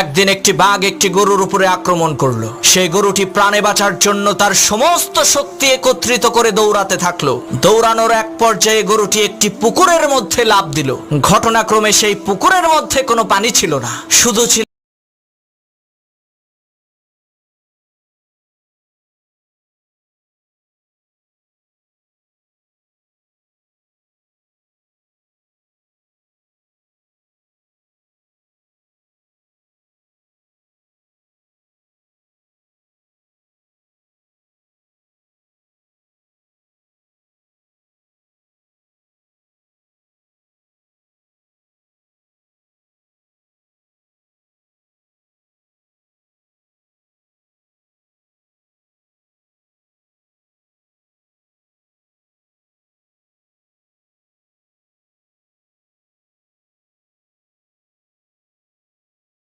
একদিন একটি বাঘ একটি গরুর উপরে আক্রমণ করলো। সেই গরুটি প্রাণে বাঁচার জন্য তার সমস্ত শক্তি একত্রিত করে দৌড়াতে থাকলো। দৌড়ানোর এক পর্যায়ে গরুটি একটি পুকুরের মধ্যে লাফ দিল। ঘটনাক্রমে সেই পুকুরের মধ্যে কোনো পানি ছিল না, শুধু ছিল